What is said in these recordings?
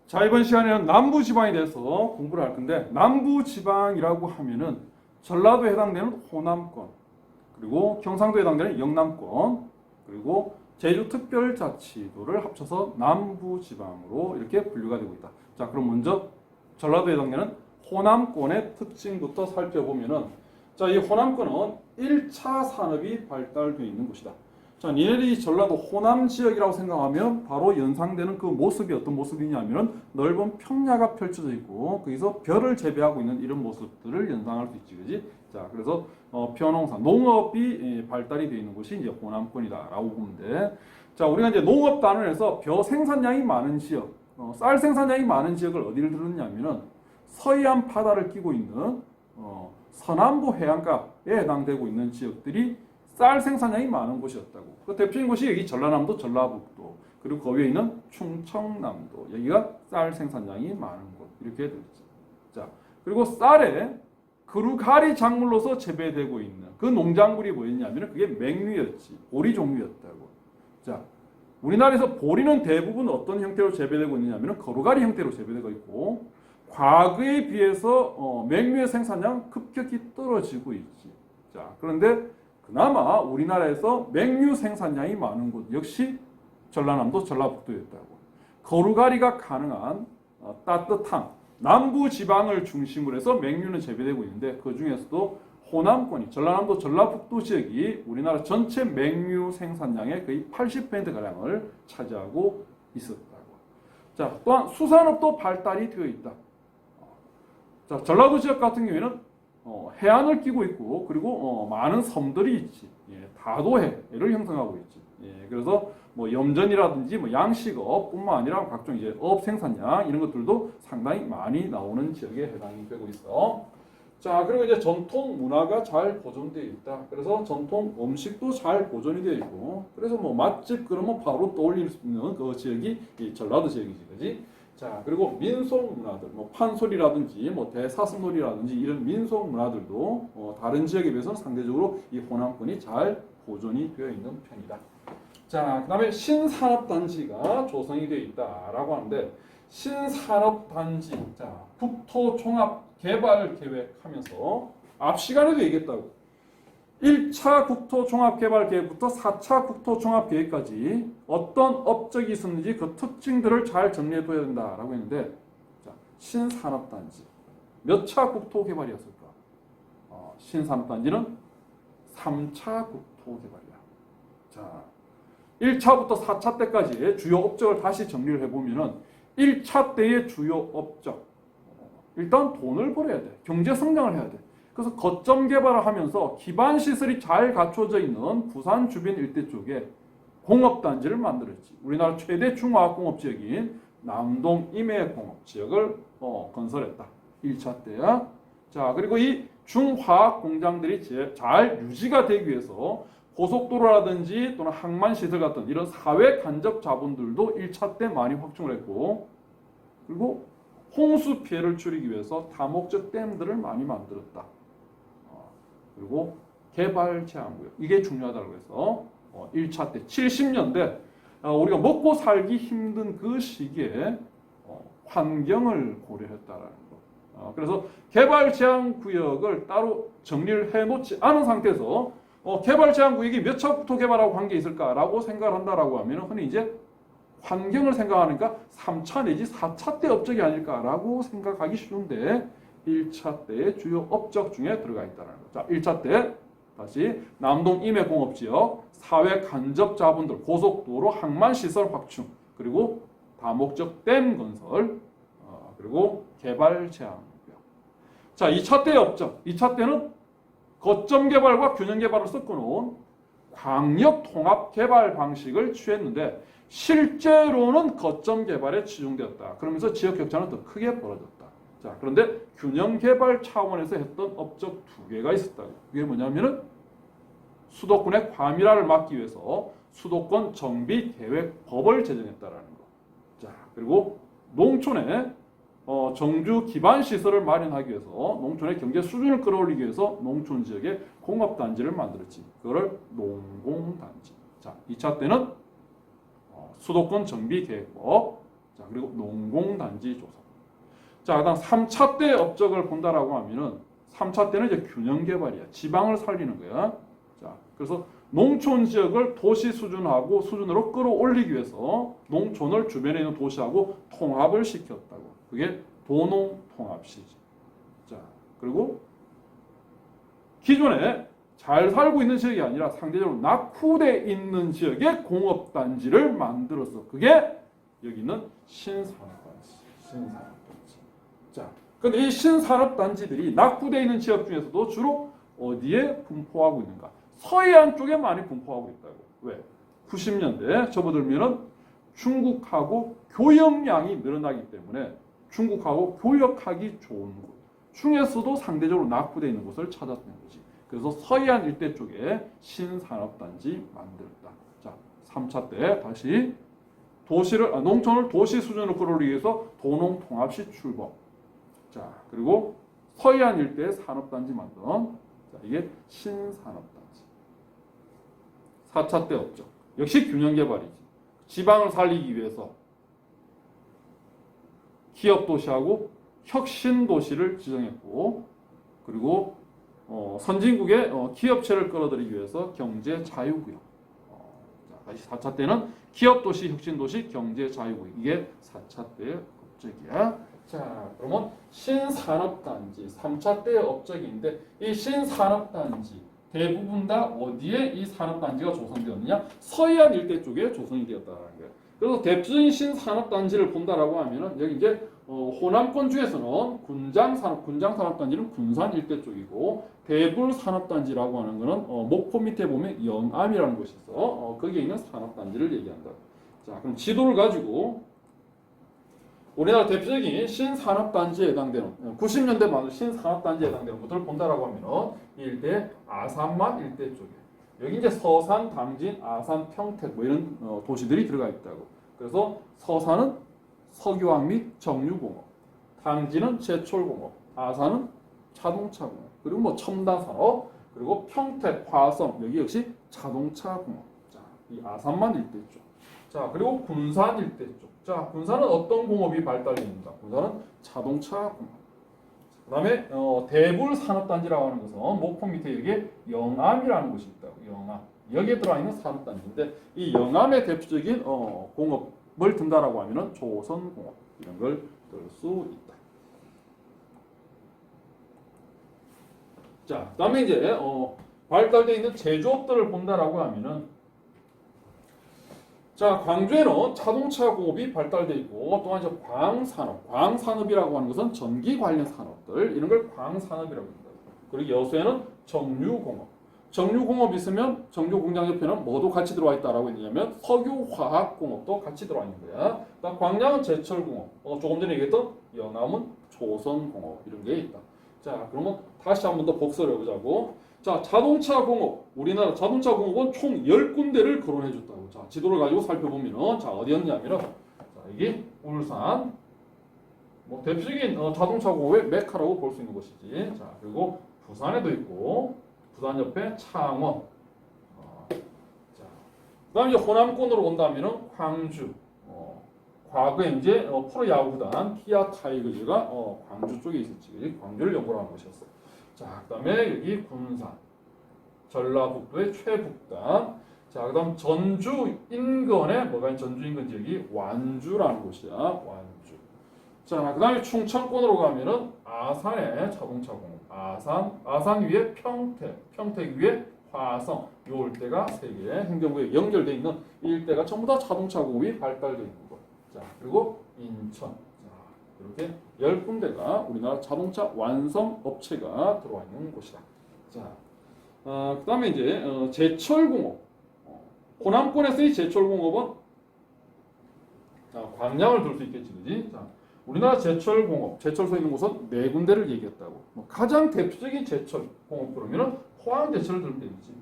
자, 이번 시간에는 남부지방에 대해서 공부를 할 건데, 남부지방이라고 하면은 전라도에 해당되는 호남권, 그리고 경상도에 해당되는 영남권, 그리고 제주특별자치도를 합쳐서 남부지방으로 이렇게 분류가 되고 있다. 자, 그럼 먼저 전라도에 해당되는 호남권의 특징부터 살펴보면은, 자, 이 호남권은 1차 산업이 발달되어 있는 곳이다. 자, 니네들이 전라도 호남 지역이라고 생각하면 바로 연상되는 그 모습이 어떤 모습이냐면은 넓은 평야가 펼쳐져 있고 거기서 벼를 재배하고 있는 이런 모습들을 연상할 수 있지, 그지? 자, 그래서 벼농사, 농업이 발달이 되어 있는 곳이 이제 호남권이다라고 보면 돼. 자, 우리가 이제 농업 단원에서 벼 생산량이 많은 지역, 쌀 생산량이 많은 지역을 어디를 들었냐면은 서해안 바다를 끼고 있는 서남부 해안가에 해당되고 있는 지역들이 쌀 생산량이 많은 곳이었다고. 그 대표적인 곳이 여기 전라남도, 전라북도, 그리고 그 위에 있는 충청남도. 여기가 쌀 생산량이 많은 곳. 이렇게 되죠. 자, 그리고 쌀에 그루가리 작물로서 재배되고 있는 그 농작물이 뭐였냐면 그게 맹류였지. 보리 종류였다고. 자, 우리나라에서 보리는 대부분 어떤 형태로 재배되고 있느냐면 거루가리 형태로 재배되고 있고, 과거에 비해서 맹류의 생산량 급격히 떨어지고 있지. 자, 그런데 그나마 우리나라에서 맹류 생산량이 많은 곳 역시 전라남도, 전라북도였다고. 거루가리가 가능한 따뜻한 남부 지방을 중심으로 해서 맹류는 재배되고 있는데 그 중에서도 호남권이 전라남도, 전라북도 지역이 우리나라 전체 맹류 생산량의 거의 80%가량을 차지하고 있었다고. 자, 또한 수산업도 발달이 되어 있다. 자, 전라도 지역 같은 경우에는 해안을 끼고 있고 그리고 많은 섬들이 있지. 예, 다도해를 형성하고 있지. 예, 그래서 뭐 염전이라든지 뭐 양식업뿐만 아니라 각종 이제 업 생산량 이런 것들도 상당히 많이 나오는 지역에 해당이 되고 있어. 자, 그리고 이제 전통 문화가 잘 보존되어 있다. 그래서 전통 음식도 잘 보존이 되어 있고, 그래서 뭐 맛집 그러면 바로 떠올릴 수 있는 그 지역이 이 전라도 지역이지, 그지? 자, 그리고 민속 문화들, 뭐 판소리라든지, 뭐 대사슴놀이라든지 이런 민속 문화들도 다른 지역에 비해서는 상대적으로 이 호남권이 잘 보존이 되어 있는 편이다. 자, 그다음에 신산업단지가 조성이 되어 있다라고 하는데, 신산업단지, 자, 국토종합개발계획하면서 앞 시간에도 얘기했다고. 1차 국토종합개발계획부터 4차 국토종합계획까지 어떤 업적이 있었는지 그 특징들을 잘 정리해둬야 된다라고 했는데, 자, 신산업단지 몇 차 국토개발이었을까? 신산업단지는 3차 국토개발이야. 자, 1차부터 4차 때까지의 주요 업적을 다시 정리를 해보면은 1차 때의 주요 업적, 일단 돈을 벌어야 돼. 경제 성장을 해야 돼. 그래서 거점 개발을 하면서 기반 시설이 잘 갖춰져 있는 부산 주변 일대 쪽에 공업단지를 만들었지. 우리나라 최대 중화학공업 지역인 남동 임해공업 지역을 건설했다. 1차 때야. 자, 그리고 이 중화학 공장들이 잘 유지가 되기 위해서 고속도로라든지 또는 항만시설 같은 이런 사회 간접 자본들도 1차 때 많이 확충을 했고, 그리고 홍수 피해를 줄이기 위해서 다목적 댐들을 많이 만들었다. 그리고 개발 제한구역, 이게 중요하다고 해서 1차 때 70년대 우리가 먹고 살기 힘든 그 시기에 환경을 고려했다라는 거. 그래서 개발 제한 구역을 따로 정리를 해놓지 않은 상태에서 개발 제한 구역이 몇 차부터 개발하고 관계 있을까라고 생각을 한다라고 하면 흔히 이제 환경을 생각하니까 3차 내지 4차 때 업적이 아닐까라고 생각하기 쉬운데 1차 때의 주요 업적 중에 들어가 있다는 거. 자, 1차 때 다시 남동 임해공업지역 사회 간접 자본들, 고속도로, 항만시설 확충, 그리고 다목적 댐 건설, 그리고 개발 제한구역. 자, 2차 때의 업적. 2차 때는 거점 개발과 균형 개발을 섞어놓은 광역 통합 개발 방식을 취했는데 실제로는 거점 개발에 치중되었다. 그러면서 지역 격차는 더 크게 벌어졌다. 자, 그런데 균형 개발 차원에서 했던 업적 두 개가 있었다고. 그게 뭐냐면은 수도권의 과밀화를 막기 위해서 수도권 정비 계획 법을 제정했다라는 거. 자, 그리고 농촌에 정주 기반 시설을 마련하기 위해서 농촌의 경제 수준을 끌어올리기 위해서 농촌 지역에 공업단지를 만들었지. 그거를 농공단지. 자, 2차 때는 수도권 정비 계획법. 자, 그리고 농공단지 조성. 자, 그다음 3차 때 업적을 본다라고 하면은 3차 때는 이제 균형 개발이야. 지방을 살리는 거야. 자, 그래서 농촌 지역을 도시 수준으로 끌어올리기 위해서 농촌을 주변에 있는 도시하고 통합을 시켰다고. 그게 도농 통합시지. 자, 그리고 기존에 잘 살고 있는 지역이 아니라 상대적으로 낙후돼 있는 지역에 공업단지를 만들었어. 그게 여기는 신산업단지. 자, 근데 이 신산업단지들이 낙후돼 있는 지역 중에서도 주로 어디에 분포하고 있는가? 서해안 쪽에 많이 분포하고 있다고. 왜? 90년대 접어들면은 중국하고 교역량이 늘어나기 때문에 중국하고 교역하기 좋은 곳 중에서도 상대적으로 낙후되어 있는 곳을 찾았던 거지. 그래서 서해안 일대 쪽에 신산업단지 만들었다. 자, 3차 때 다시 농촌을 도시 수준으로 끌어올리기 위해서 도농통합시 출범. 자, 그리고 서해안 일대에 산업단지 만든. 자, 이게 신산업단지. 4차 때 업적. 역시 균형 개발이지. 지방을 살리기 위해서 기업 도시하고 혁신 도시를 지정했고, 그리고 선진국의 기업체를 끌어들이기 위해서 경제 자유구역. 다시 4차 때는 기업 도시, 혁신 도시, 경제 자유구역. 이게 4차 때의 업적이야. 자, 그러면 신산업단지 3차 때의 업적인데 이 신산업단지 대부분 다 어디에 이 산업단지가 조성되었느냐? 서해안 일대 쪽에 조성이 되었다는 거예요. 그래서 대표적인 신산업단지를 본다라고 하면은 여기 이제 호남권 중에서는 군장산업단지는 군산 일대 쪽이고 대불산업단지라고 하는 거는 목포 밑에 보면 영암이라는 곳이 있어. 거기에 있는 산업단지를 얘기한다. 자, 그럼 지도를 가지고 우리나라 대표적인 신산업단지에 해당되는 90년대 만든 신산업단지에 해당되는 것들을 본다라고 하면은 이 일대 아산만 일대 쪽에 여기 이제 서산, 당진, 아산, 평택 뭐 이런 도시들이 들어가 있다고. 그래서 서산은 석유화학 및 정유공업, 당진은 제철공업, 아산은 자동차공업, 그리고 뭐 첨단산업, 그리고 평택, 화성 여기 역시 자동차공업. 자, 이 아산만 일대 쪽. 자, 그리고 군산 일대 쪽. 자, 군산은 어떤 공업이 발달되어 있는가? 군산은 자동차 공업. 그 다음에 대불산업단지라고 하는 것은 목포 밑에 여기에 영암이라는 곳이 있다고. 영암. 여기에 들어있는 산업단지인데 이 영암의 대표적인 공업을 든다라고 하면은 조선공업 이런 걸 들 수 있다. 자, 그다음에 이제 발달되어 있는 제조업들을 본다라고 하면은 자, 광주에는 자동차 공업이 발달되어 있고 또한 이제 광산업이라고 하는 것은 전기 관련 산업들 이런 걸 광산업이라고 합니다. 그리고 여수에는 정유공업이 있으면 정유공장 옆에는 뭐도 같이 들어와 있다라고 했냐면 석유화학공업도 같이 들어와 있는 거야. 그다음 광양은 제철공업, 조금 전에 얘기했던 영암은 조선공업 이런 게 있다. 자, 그러면 다시 한 번 더 복습을 해보자고. 자, 자동차 공업. 우리나라 자동차 공업은 총 10군데를 거론해 줬다고. 자, 지도를 가지고 살펴보면은 자, 어디였냐면은 자, 이게 울산. 뭐 대표적인 자동차 공업의 메카라고 볼 수 있는 곳이지. 자, 그리고 부산에도 있고 부산 옆에 창원. 자, 그다음에 이제 호남권으로 온다면은 광주. 과거에 이제 프로야구단 키아 타이거즈가 광주 쪽에 있었지. 광주를 연구를 한 곳이었어. 자, 그다음에 여기 군산, 전라북도의 최북단. 자, 그다음 전주 인근에 뭐가 있는 전주 인근 지역이 완주라는 곳이야. 완주. 자, 그다음에 충청권으로 가면은 아산의 자동차 공업. 아산 위에 평택 위에 화성. 요 일대가 세 개의 행정구에 연결돼 있는 이 일대가 전부 다 자동차 공업이 발달돼 있는 곳. 자, 그리고 인천. 이렇게 10군데가 우리나라 자동차 완성 업체가 들어와 있는 곳이다. 자, 그 다음에 이제 제철공업. 호남권에서의 제철공업은 자, 광양을 들 수 있겠지, 그지? 자, 우리나라 제철공업, 제철소 있는 곳은 4군데를 얘기했다고. 가장 대표적인 제철공업 그러면은 호황제철을 들 때이지.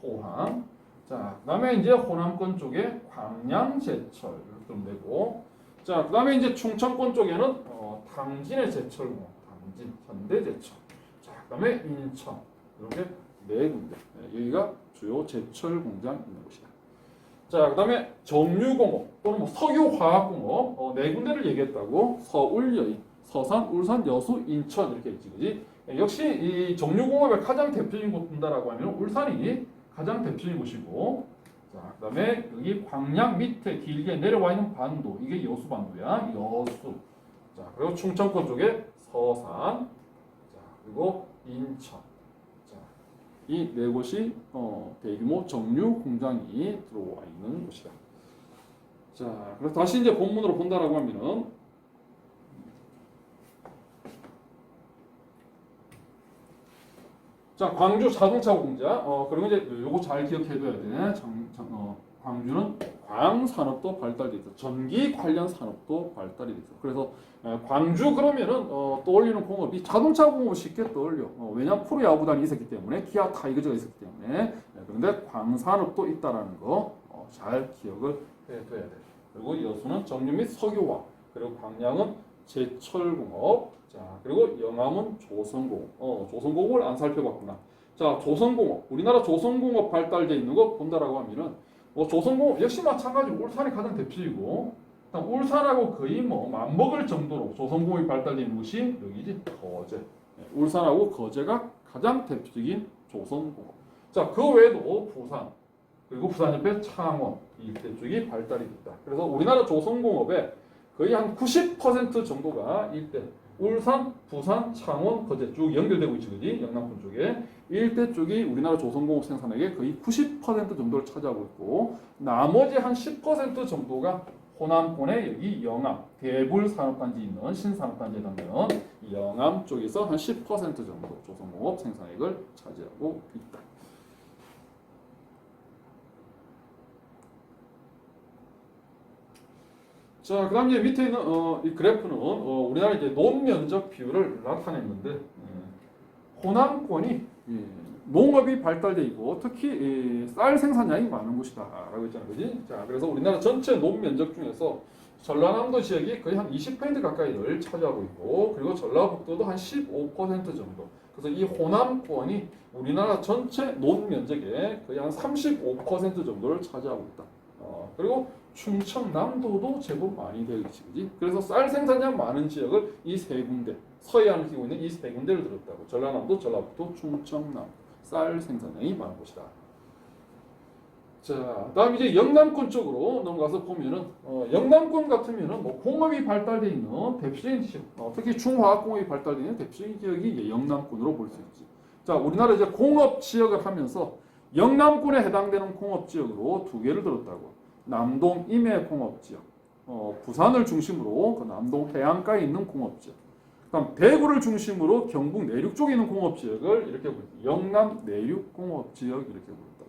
호황. 자, 그 다음에 이제 호남권 쪽에 광양제철 이렇게 들면 되고. 자, 그 다음에 이제 충청권 쪽에는 당진의 제철공업, 당진, 현대제철. 자, 그 다음에 인천. 이렇게 4군데. 여기가 주요 제철 공장 있는 곳이다. 자, 그다음에 정유공업 또는 뭐 석유화학공업 네 군데를 얘기했다고. 서울, 여의, 서산, 울산, 여수, 인천 이렇게 있지, 그지? 역시 이 정유공업의 가장 대표적인 곳 본다라고 하면 울산이 가장 대표적인 곳이고, 자, 그다음에 여기 광양 밑에 길게 내려와 있는 반도 이게 여수 반도야, 여수. 자, 그리고 충청권 쪽에 서산, 자, 그리고 인천. 자, 이 네 곳이 대규모 정유 공장이 들어와 있는 곳이다. 자, 그래서 다시 이제 본문으로 본다라고 하면은. 자, 광주 자동차 공장. 그리고 이제 요거 잘 기억해둬야 돼. 광주는 광산업도 발달돼 있어. 전기 관련 산업도 발달이 돼 있어. 그래서 광주 그러면은 떠올리는 공업이 자동차 공업을 쉽게 떠올려. 왜냐 프로야구단이 있었기 때문에, 기아 타이거즈가 있었기 때문에. 그런데 광산업도 있다라는 거 잘 기억을 해둬야 돼. 그리고 여수는 정유 및 석유화. 그리고 광양은 제철공업. 자, 그리고 영암은 조선공업. 조선공업을 안 살펴봤구나. 자, 조선공업. 우리나라 조선공업 발달돼 있는 거 본다라고 하면은 조선공업 역시 마찬가지로 울산이 가장 대표이고, 울산하고 거의 뭐 맞먹을 정도로 조선공업이 발달돼 있는 곳이 여기지, 거제. 울산하고 거제가 가장 대표적인 조선공업. 자, 그 외에도 부산, 그리고 부산 옆에 창원 이때 쪽이 발달이 됐다. 그래서 우리나라 조선공업의 거의 한 90% 정도가 일대 울산, 부산, 창원, 거제 쭉 연결되고 있지, 그지? 영남권 쪽에 일대 쪽이 우리나라 조선공업 생산액의 거의 90% 정도를 차지하고 있고, 나머지 한 10% 정도가 호남권의 여기 영암, 대불 산업단지 있는 신산업단지에 해당되는 영암 쪽에서 한 10% 정도 조선공업 생산액을 차지하고 있다. 자, 그다음 이제 밑에 있는 이 그래프는 우리나라 이제 논면적 비율을 나타냈는데, 호남권이 농업이 발달돼 있고 특히 쌀 생산량이 많은 곳이다라고 했잖아요, 그지? 자, 그래서 우리나라 전체 논면적 중에서 전라남도 지역이 거의 한 20% 가까이를 차지하고 있고, 그리고 전라북도도 한 15% 정도. 그래서 이 호남권이 우리나라 전체 논면적의 거의 한 35% 정도를 차지하고 있다. 그리고 충청남도도 제법 많이 되어 있지. 그래서 쌀 생산량 많은 지역을 이 세 군데, 서해안을 끼고 있는 이 세 군데를 들었다고. 전라남도, 전라북도, 충청남. 쌀 생산량이 많은 곳이다. 자, 다음 이제 영남권 쪽으로 넘어가서 보면은 영남권 같으면은 뭐 공업이 발달되어 있는 대표적인 지역, 특히 중화학공업이 발달되어 있는 대표적인 지역이 영남권으로 볼 수 있지. 자, 우리나라 이제 공업 지역을 하면서 영남권에 해당되는 공업 지역으로 두 개를 들었다고. 남동 임해공업지역, 부산을 중심으로 그 남동 해안가에 있는 공업지역, 그다음 대구를 중심으로 경북 내륙 쪽에 있는 공업지역을 이렇게 부른다. 영남 내륙공업지역 이렇게 부른다.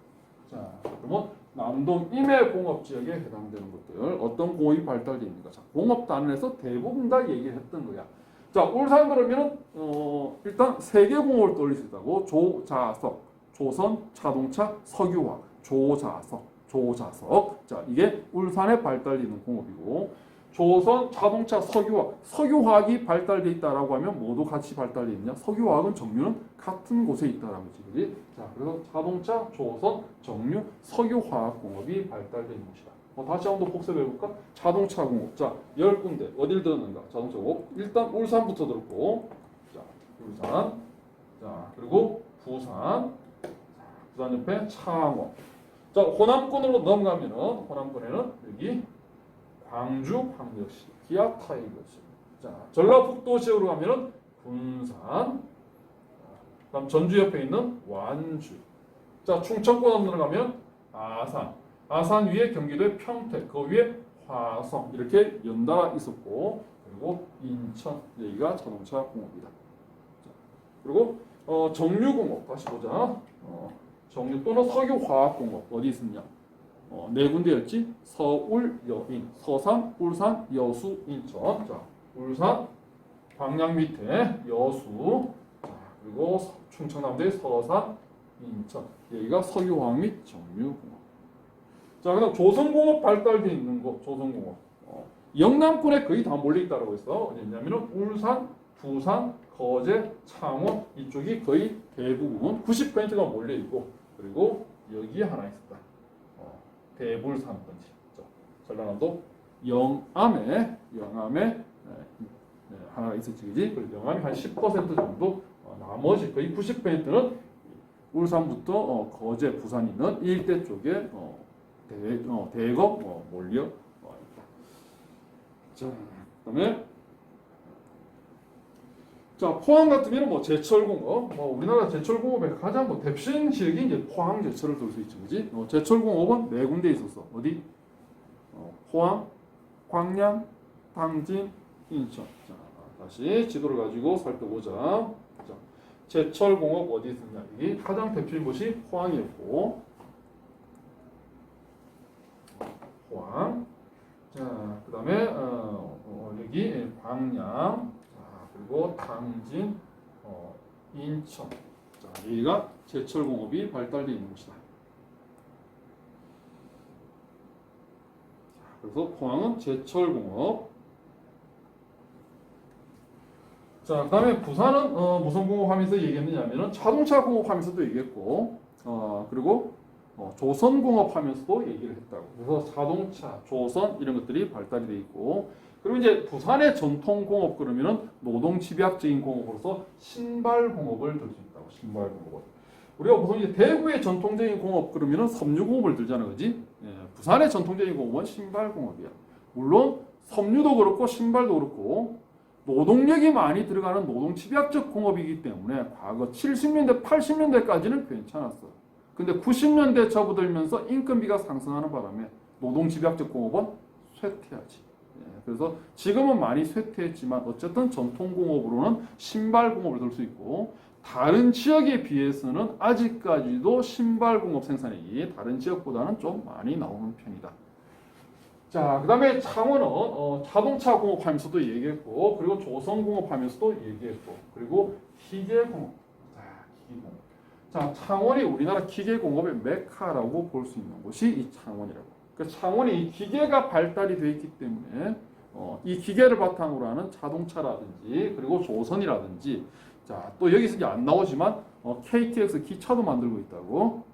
자, 그러면 남동 임해공업지역에 해당되는 것들 어떤 공업이 발달되어 있는가? 자, 공업 단원에서 대부분 다 얘기했던 거야. 자, 울산 그러면은 일단 세계 공업을 떠올릴 수 있다고. 조자석, 조선 자동차 석유화, 조자석. 자, 이게 울산에 발달되는 공업이고, 조선 자동차 석유화학, 석유화학이 발달돼 있다라고 하면 모두 같이 발달돼 있느냐? 석유화학은 정유는 같은 곳에 있다라고 지금. 자, 그래서 자동차, 조선, 정유, 석유화학 공업이 발달돼 있는 곳이다. 다시 한번 더 복습해 볼까? 자동차 공업. 자, 10군데 어딜 들었는가? 자동차 공업. 일단 울산부터 들었고, 자, 울산. 자, 그리고 부산. 부산 옆에 창원. 자, 호남권으로 넘어가면은 호남권에는 여기 광주광역시, 기아 타이거즈. 자, 전라북도 지역으로 가면은 군산. 그다음 전주 옆에 있는 완주. 자, 충청권으로 들어가면 아산. 아산 위에 경기도의 평택, 그 위에 화성 이렇게 연달아 있었고, 그리고 인천 여기가 자동차 공업이다. 자, 그리고 정유공업 다시 보자. 정유 또는 석유화학공업 어디 있었냐? 네 군데였지. 서울, 여인, 서산, 울산, 여수, 인천. 자, 울산, 광양 밑에 여수. 자, 그리고 충청남도의 서산, 인천. 여기가 석유화학 및 정유공업. 자, 그다음 조선공업 발달돼 있는 곳, 조선공업. 영남권에 거의 다 몰려 있다라고 했어. 어디냐면은 울산, 부산, 거제, 창원 이쪽이 거의 대부분 90%가 몰려 있고, 그리고 여기에 하나 있었다. 대불산업단지. 전라남도 영암에 하나가 있었지, 그지? 그리고 영암이 한 10% 정도, 나머지 거의 90%는 울산부터 거제, 부산 있는 일대 쪽에 대거 몰려 있다. 자, 그다음에 포항 같은 경우는 제철공업, 우리나라 제철공업의 가장 대표적인 지역이 이제 포항 제철을 들 수 있죠, 그지? 제철공업은 네 군데 있었어. 어디? 포항, 광양, 당진, 인천. 자, 다시 지도를 가지고 살펴보자. 자, 제철공업 어디 있었냐? 이 가장 대표적인 곳이 포항이었고, 포항. 자, 그다음에 여기 광양, 자, 그리고 당진, 인천. 자, 여기가 제철공업이 발달되어 있는 곳이다. 그래서 포항은 제철공업. 자, 그다음에 부산은 무슨 공업하면서 얘기했느냐면은 자동차 공업하면서도 얘기했고, 그리고 조선공업하면서도 얘기를 했다고. 그래서 자동차, 조선 이런 것들이 발달이 돼 있고, 그리고 이제 부산의 전통공업 그러면은 노동집약적인 공업으로서 신발공업을 들 수 있다고. 신발공업을. 우리가 보통 이제 대구의 전통적인 공업 그러면은 섬유공업을 들잖아, 그지? 예, 부산의 전통적인 공업은 신발공업이야. 물론 섬유도 그렇고 신발도 그렇고 노동력이 많이 들어가는 노동집약적 공업이기 때문에 과거 70년대, 80년대까지는 괜찮았어. 근데 90년대 접어들면서 인건비가 상승하는 바람에 노동집약적 공업은 쇠퇴하지. 예, 그래서 지금은 많이 쇠퇴했지만 어쨌든 전통공업으로는 신발공업을 들 수 있고, 다른 지역에 비해서는 아직까지도 신발공업 생산량이 다른 지역보다는 좀 많이 나오는 편이다. 자, 그 다음에 창원은 자동차 공업하면서도 얘기했고, 그리고 조선공업하면서도 얘기했고, 그리고 기계공업. 자, 기계공업. 자, 창원이 우리나라 기계공업의 메카라고 볼 수 있는 곳이 이 창원이라고. 그 창원이 이 기계가 발달이 되어 있기 때문에 이 기계를 바탕으로 하는 자동차라든지 그리고 조선이라든지, 자, 또 여기서 이제 안 나오지만 KTX 기차도 만들고 있다고.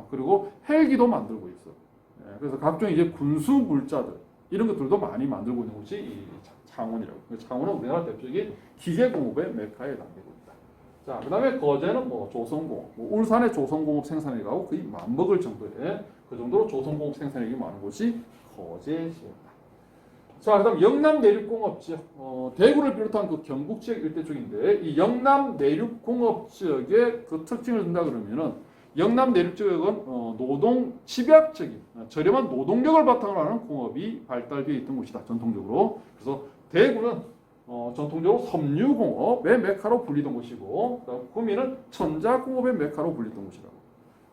그리고 헬기도 만들고 있어. 예, 그래서 각종 이제 군수 물자들 이런 것들도 많이 만들고 있는 곳이 이 창원이라고. 창원은 우리나라 대표적인 기계공업의 메카에 담기고 있다. 자, 그다음에 거제는 조선공업, 울산의 조선공업 생산량이 거의 맞먹을 정도의 그 정도로 조선공업 생산량이 많은 곳이 거제시였다. 자, 그다음 영남 내륙공업 지역, 대구를 비롯한 그 경북 지역 일대 쪽인데, 이 영남 내륙공업 지역의 그 특징을 든다 그러면은, 영남 내륙 지역은 노동 집약적인 저렴한 노동력을 바탕으로 하는 공업이 발달되어 있던 곳이다, 전통적으로. 그래서 대구는 전통적으로 섬유공업의 메카로 불리던 곳이고, 구미는 전자공업의 메카로 불리던 곳이라고.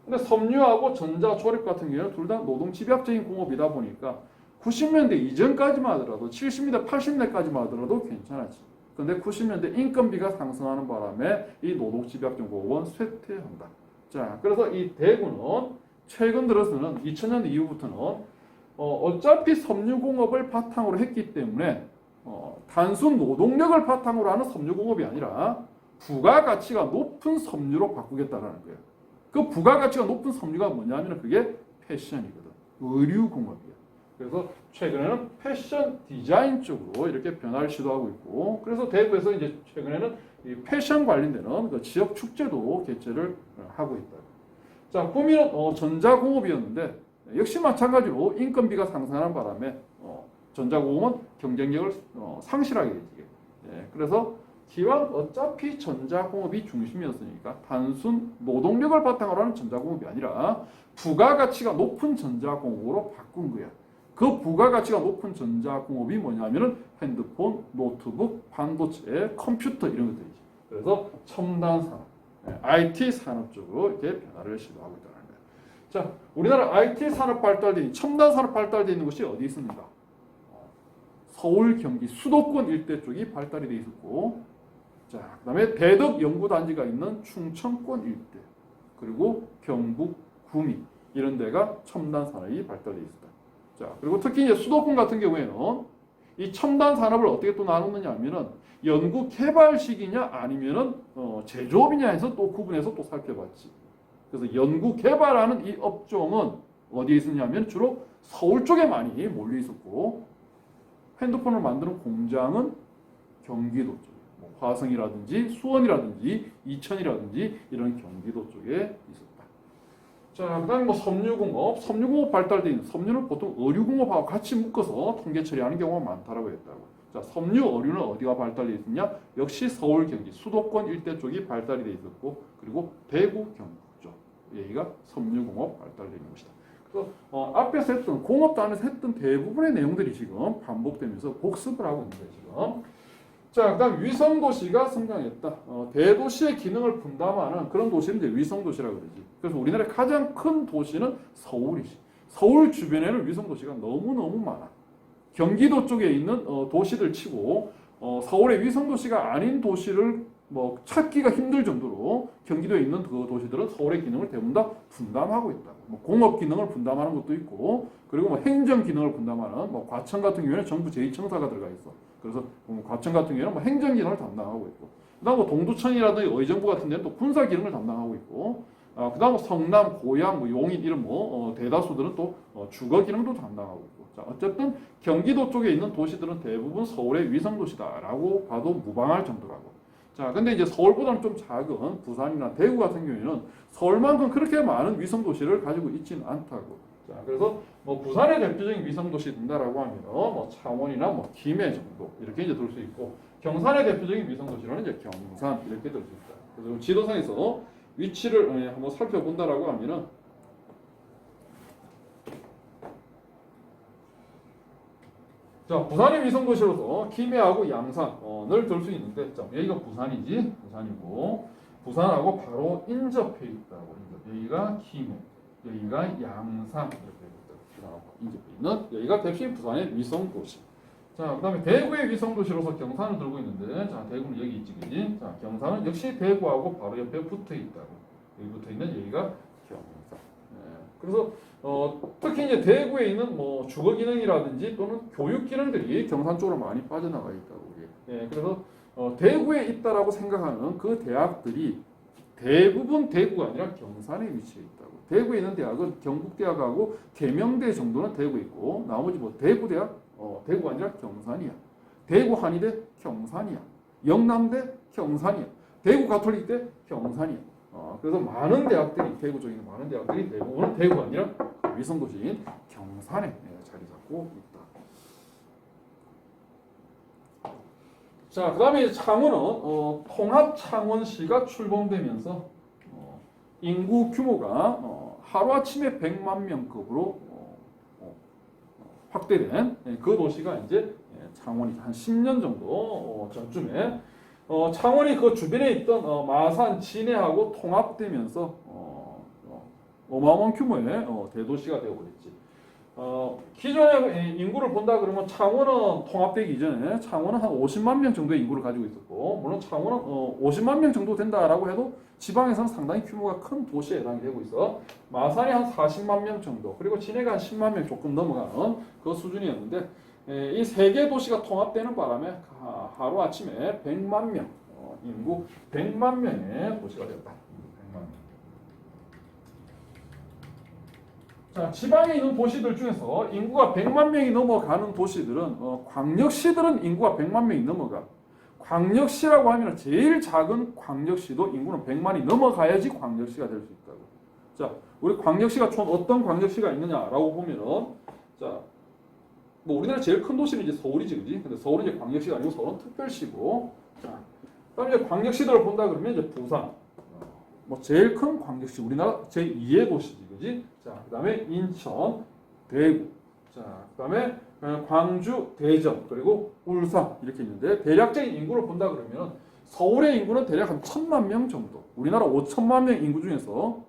근데 섬유하고 전자조립 같은 경우는 둘 다 노동 집약적인 공업이다 보니까 90년대 이전까지만 하더라도 70년대, 80년대까지만 하더라도 괜찮았지. 그런데 90년대 인건비가 상승하는 바람에 이 노동집약적 공업은 쇠퇴한다. 자, 그래서 이 대구는 최근 들어서는 2000년대 이후부터는 어차피 섬유공업을 바탕으로 했기 때문에 단순 노동력을 바탕으로 하는 섬유공업이 아니라 부가가치가 높은 섬유로 바꾸겠다라는 거예요. 그 부가가치가 높은 섬유가 뭐냐면 그게 패션이거든. 의류공업이야. 그래서 최근에는 패션 디자인 쪽으로 이렇게 변화를 시도하고 있고, 그래서 대구에서 이제 최근에는 이 패션 관련되는 그 지역 축제도 개최를 하고 있다. 자, 구미는 전자공업이었는데 역시 마찬가지로 인건비가 상승하는 바람에 전자공업은 경쟁력을 상실하게 되지. 예, 그래서 기왕 어차피 전자공업이 중심이었으니까 단순 노동력을 바탕으로 하는 전자공업이 아니라 부가가치가 높은 전자공업으로 바꾼 거야. 그 부가가치가 높은 전자공업이 뭐냐면은 핸드폰, 노트북, 반도체, 컴퓨터 이런 것들이지. 그래서 첨단 산업, IT 산업 쪽으로 이렇게 변화를 시도하고 있다는 거예요. 자, 우리나라 IT 산업 발달된, 첨단 산업 발달되어 있는 곳이 어디 있습니까? 서울, 경기, 수도권 일대 쪽이 발달이 되어 있었고, 자, 그다음에 대덕 연구단지가 있는 충청권 일대, 그리고 경북, 구미 이런 데가 첨단 산업이 발달되어 있었다. 자, 그리고 특히 이제 수도권 같은 경우에는 이 첨단 산업을 어떻게 또 나누느냐 하면은 연구 개발식이냐 아니면은 제조업이냐 해서 또 구분해서 또 살펴봤지. 그래서 연구 개발하는 이 업종은 어디에 있었냐면 주로 서울 쪽에 많이 몰려 있었고 핸드폰을 만드는 공장은 경기도 쪽, 뭐 화성이라든지 수원이라든지 이천이라든지 이런 경기도 쪽에 있었다. 자, 그다음에 뭐 섬유공업 발달돼 있는 섬유는 보통 어류공업하고 같이 묶어서 통계 처리하는 경우가 많다라고 했다고. 자, 섬유 어류는 어디가 발달돼 있느냐? 역시 서울 경기 수도권 일대 쪽이 발달이 돼 있었고 그리고 대구 경북 쪽 여기가 섬유공업 발달되는 것이다. 그래서 앞에서 했던 공업 단에서 했던 대부분의 내용들이 지금 반복되면서 복습을 하고 있는 거예요 지금. 자, 그다음 위성도시가 성장했다. 대도시의 기능을 분담하는 그런 도시를 이제 위성도시라고 그러지. 그래서 우리나라의 가장 큰 도시는 서울이지. 서울 주변에는 위성도시가 너무너무 많아. 경기도 쪽에 있는 도시들 치고 서울의 위성도시가 아닌 도시를 뭐 찾기가 힘들 정도로 경기도에 있는 그 도시들은 서울의 기능을 대부분 다 분담하고 있다고. 뭐 공업 기능을 분담하는 것도 있고, 그리고 뭐 행정 기능을 분담하는 뭐 과천 같은 경우에는 정부 제2청사가 들어가 있어. 그래서 과천 같은 경우에는 뭐 행정 기능을 담당하고 있고, 그다음 뭐 동두천이라든지 의정부 같은 데는 또 군사 기능을 담당하고 있고, 그다음 뭐 성남, 고양, 뭐 용인 이런 뭐 대다수들은 또 주거 기능도 담당하고 있고. 자, 어쨌든 경기도 쪽에 있는 도시들은 대부분 서울의 위성도시다라고 봐도 무방할 정도라고. 자, 근데 이제 서울보다는 좀 작은 부산이나 대구 같은 경우에는 서울만큼 그렇게 많은 위성도시를 가지고 있지는 않다고. 자, 그래서 뭐 부산의 대표적인 위성도시 된다라고 하면 뭐 창원이나 뭐 김해 정도 이렇게 이제 들 수 있고, 경산의 대표적인 위성도시로는 이제 경산 이렇게 들 수 있다. 그래서 지도상에서 위치를 한번 살펴본다라고 하면은 자, 부산의 위성도시로서 김해하고 양산을 들 수 있는데, 자, 여기가 부산이지, 부산이고, 부산하고 바로 인접해 있다고. 여기가 김해, 여기가 양산 이렇게 부산하고 인접해 있는 여기가 대표적인 부산의 위성도시. 자, 그다음에 대구의 위성도시로서 경산을 들고 있는데, 자, 대구는 여기 있지, 그지? 자, 경산은 역시 대구하고 바로 옆에 붙어 있다고. 여기 붙어 있는 여기가 경산. 그래서 특히 이제 대구에 있는 뭐 주거 기능이라든지 또는 교육 기능들이 경산 쪽으로 많이 빠져나가 있다고. 그래서 대구에 있다라고 생각하는 그 대학들이 대부분 대구가 아니라 경산에 위치해 있다고. 대구에 있는 대학은 경북대학하고 계명대 정도는 대구에 있고, 나머지 뭐 대구대학 대구가 아니라 경산이야. 대구 한의대 경산이야. 영남대 경산이야. 대구 가톨릭대 경산이야. 그래서 많은 대학들이 대구 쪽에 있는 많은 대학들이 대부분 대구가 아니라 위성도시인 경산에 자리 잡고 있다. 자, 그다음에 창원은 통합 창원시가 출범되면서 인구 규모가 하루아침에 100만 명급으로 확대된 그 도시가 이제 창원이 한 10년 정도 전쯤에 창원이 그 주변에 있던 마산, 진해하고 통합되면서 어마어마한 규모의 대도시가 되고 있지. 기존의 인구를 본다 그러면 창원은 통합되기 이전에 창원은 한 50만 명 정도의 인구를 가지고 있었고, 물론 창원은 50만 명 정도 된다라고 해도 지방에서는 상당히 규모가 큰 도시에 해당이 되고 있어. 마산이 한 40만 명 정도, 그리고 진해가 한 10만 명 조금 넘어가는 그 수준이었는데, 이 세 개 도시가 통합되는 바람에 하루 아침에 100만 명 인구 100만 명의 도시가 되었다. 100만 명. 자, 지방에 있는 도시들 중에서 인구가 100만 명이 넘어가는 도시들은 광역시들은 인구가 100만 명이 넘어가. 광역시라고 하면 제일 작은 광역시도 인구는 100만이 넘어가야지 광역시가 될 수 있다고. 자, 우리 광역시가 총 어떤 광역시가 있느냐라고 보면은, 자, 뭐 우리나라 제일 큰 도시는 이제 서울이지, 그지? 근데 서울은 이제 광역시가 아니고 서울은 특별시고, 자, 그다음에 이제 광역시들을 본다 그러면 이제 부산, 뭐 제일 큰 광역시, 우리나라 제2의 도시지, 그지? 자, 그다음에 인천, 대구, 자, 그다음에 광주, 대전, 그리고 울산 이렇게 있는데, 대략적인 인구를 본다 그러면 서울의 인구는 대략 한 1,000만 명 정도. 우리나라 5천만 명 인구 중에서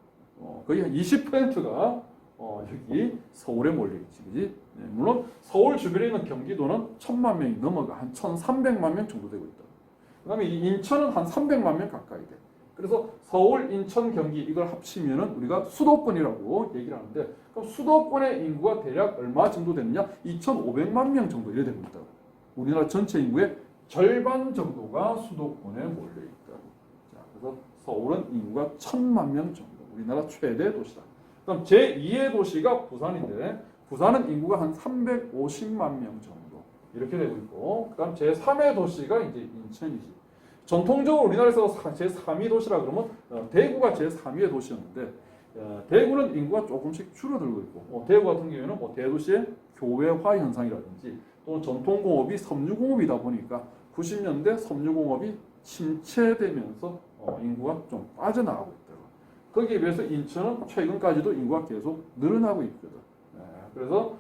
거의 한 20%가 여기 서울에 몰려있지, 그지? 네, 물론 서울 주변에 있는 경기도는 1,000만 명이 넘어가 한 1,300만 명 정도 되고 있다. 그다음에 이 인천은 한 300만 명 가까이 돼. 그래서 서울, 인천, 경기 이걸 합치면은 우리가 수도권이라고 얘기를 하는데, 그럼 수도권의 인구가 대략 얼마 정도 되느냐? 2,500만 명 정도 이래 되고 있다. 우리나라 전체 인구의 절반 정도가 수도권에 몰려 있다. 자, 그래서 서울은 인구가 1,000만 명 정도. 우리나라 최대 도시다. 그다음 제2의 도시가 부산인데 부산은 인구가 한 350만 명 정도 이렇게 되고 있고 그다음 제3의 도시가 이제 인천이지. 전통적으로 우리나라에서 제3위 도시라 그러면 대구가 제3위의 도시였는데 대구는 인구가 조금씩 줄어들고 있고 대구 같은 경우에는 뭐 대도시의 교외화 현상이라든지 또는 전통공업이 섬유공업이다 보니까 90년대 섬유공업이 침체되면서 인구가 좀 빠져나가고 있다고. 거기에 비해서 인천은 최근까지도 인구가 계속 늘어나고 있거든. 그래서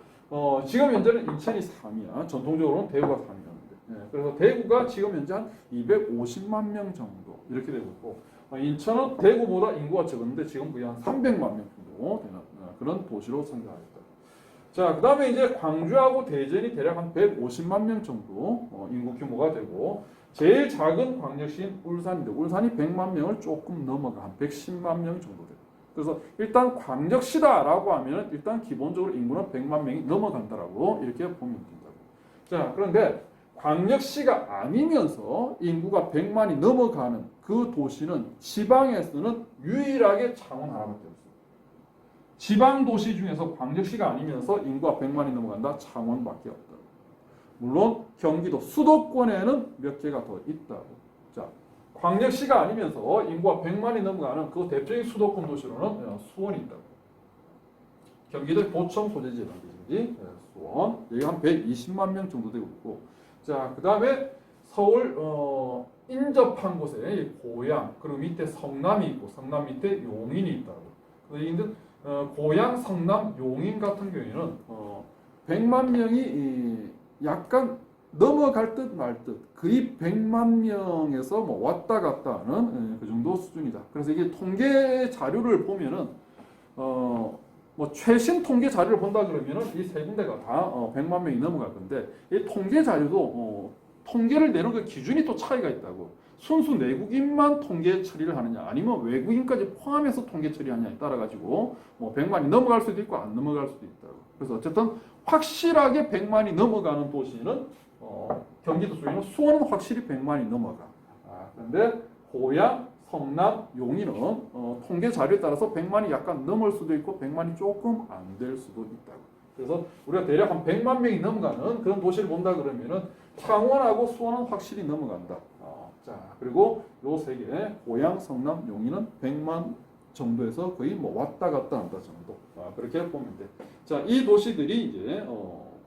지금 현재는 인천이 3위야. 전통적으로는 대구가 3위였는데. 그래서 대구가 지금 현재 한 250만 명 정도 이렇게 되고 있고 인천은 대구보다 인구가 적은데 지금 거의 한 300만 명 정도 되는 그런 도시로 성장하겠다. 자, 그 다음에 이제 광주하고 대전이 대략 한 150만 명 정도 인구 규모가 되고 제일 작은 광역시인 울산인데 울산이 100만 명을 조금 넘어가 한 110만 명 정도 돼요. 그래서 일단 광역시다라고 하면 일단 기본적으로 인구는 100만 명이 넘어간다라고 이렇게 보면 된다고. 자, 그런데 광역시가 아니면서 인구가 100만이 넘어가는 그 도시는 지방에서는 유일하게 창원 하나밖에 없어요. 지방 도시 중에서 광역시가 아니면서 인구가 100만이 넘어간다. 창원밖에 없다. 물론 경기도 수도권에는 몇 개가 더 있다고. 자, 광역시가 아니면서 인구가 100만이 넘어가는 그 대표적인 수도권 도시로는 수원이 있다고. 경기도의 보청 소재지라는 뜻이지. 수원. 여기 한 120만 명 정도 되고 있고. 자, 그 다음에 서울 인접한 곳에 고양 그리고 밑에 성남이 있고 성남 밑에 용인이 있다고. 그래서 고양, 성남, 용인 같은 경우에는 100만 명이 약간 넘어갈 듯 말 듯 거의 100만 명에서 뭐 왔다 갔다 하는 그 정도 수준이다. 그래서 이게 통계 자료를 보면은 뭐 최신 통계 자료를 본다 그러면은 이 세 군데가 다 100만 명이 넘어갈 건데 이 통계 자료도 통계를 내는 그 기준이 또 차이가 있다고. 순수 내국인만 통계 처리를 하느냐 아니면 외국인까지 포함해서 통계 처리하느냐에 따라 가지고 뭐 100만이 넘어갈 수도 있고 안 넘어갈 수도 있다고. 그래서 어쨌든 확실하게 100만이 넘어가는 도시는 경기도 쪽에는 수원은 확실히 100만이 넘어가. 그런데 고양, 성남, 용인은 통계 자료에 따라서 100만이 약간 넘을 수도 있고 100만이 조금 안 될 수도 있다고. 그래서 우리가 대략 한 100만 명이 넘어가는 그런 도시를 본다 그러면은 창원하고 수원은 확실히 넘어간다. 자, 그리고 요 세 개, 고양, 성남, 용인은 100만 정도에서 거의 뭐 왔다 갔다 한다 정도. 그렇게 보면 돼. 자, 이 도시들이 이제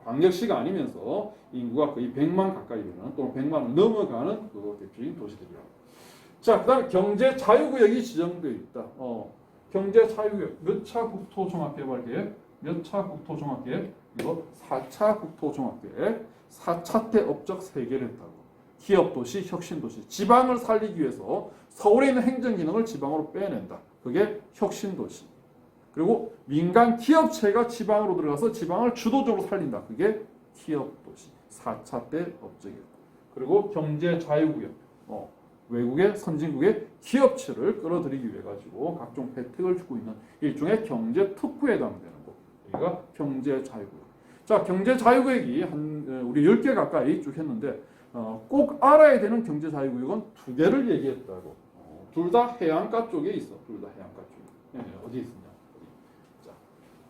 광역시가 아니면서 인구가 거의 100만 가까이 되는 또는 100만을 넘어가는 그 대표적인 도시들이야. 자, 그다음에 경제 자유구역이 지정되어 있다. 경제 자유구역 몇 차 국토종합개발계획? 몇 차 국토종합계획? 이거 4차 국토종합계획. 4차 때 업적 3개를 했다고. 기업도시, 혁신도시. 지방을 살리기 위해서 서울에 있는 행정기능을 지방으로 빼낸다. 그게 혁신도시. 그리고 민간 기업체가 지방으로 들어가서 지방을 주도적으로 살린다. 그게 기업도시. 4차 때 업적이었다. 그리고 경제자유구역. 외국의 선진국의 기업체를 끌어들이기 위해 가지고 각종 혜택을 주고 있는 일종의 경제특구에 해당되는 것. 여기가 경제자유구역. 자, 경제자유구역이 우리 10개 가까이 쭉 했는데 꼭 알아야 되는 경제자유구역은 2개를 얘기했다고. 둘 다 해안가 쪽에 있어. 둘 다 해안가 쪽에. 어디 있습니다. 자,